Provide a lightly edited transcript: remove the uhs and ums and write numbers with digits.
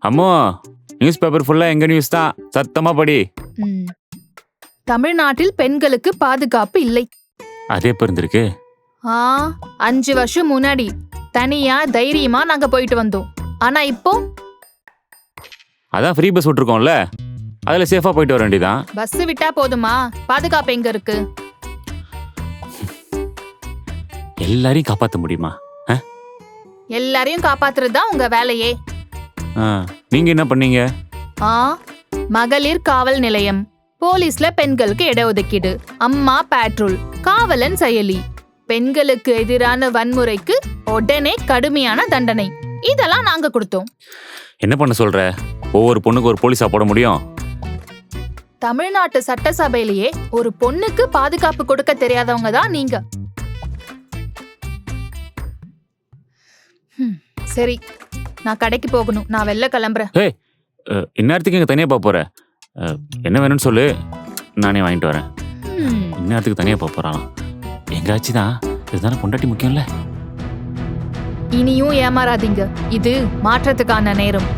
அம்மா news paper ஃபுல்லா எங்க நியூஸ் தான், சத்தமா படி. ம். தமிழ்நாட்டில் பெண்களுக்கு பாதுகாப்பு இல்லை. அதே எப்ப இருந்திருக்கு? 5 வருஷம் முன்னாடி தனியா தைரியமா நாங்க போயிட்டு வந்தோம். ஆனா இப்போ அதான் ஃப்ரீ பஸ் விட்டுருக்கோம்ல, அதுல சேஃபா போயிட்டு வர வேண்டியதான். பஸ் விட்டா போதுமா? பாதுகாப்பு எங்க இருக்கு? எல்லாரையும் காப்பாத்த முடியுமா? எல்லாரையும் காப்பாத்துறது தான் உங்க வேலையே. நீங்க என்ன பண்ணீங்க? மகளிர் காவல் நிலையம், போலீஸ்ல பெண்களுக்கு இடஒதுக்கீடு, அம்மா பேட்ரோல், காவலன் செயலி, பெண்களுக்கு எதிரான வன்முறைக்கு உடனே கடுமையான தண்டனை, இதெல்லாம் நாங்க கொடுத்தோம். என்ன பண்ண சொல்ற? ஒவ்வொரு பொண்ணுக்கு ஒரு போலீஸா போட முடியும்? தமிழ்நாட்டு சட்டசபையிலேயே ஒரு பொண்ணுக்கு பாதுகாப்பு கொடுக்க தெரியாதவங்க தான் நீங்க. சரி, நான் கடைக்கு போகணும். நான் வெளில கிளம்புறேன். இந்நேரத்துக்கு எங்க தனியா போற? என்ன வேணும்னு சொல்லு, நானே வாங்கிட்டு வரேன். இந்நேரத்துக்கு தனியா போறான் எங்காச்சும் தான், இதுதானே பொண்டாட்டி முக்கியம்ல. இனியும் ஏமாறாதீங்க, இது மாற்றத்துக்கான நேரம்.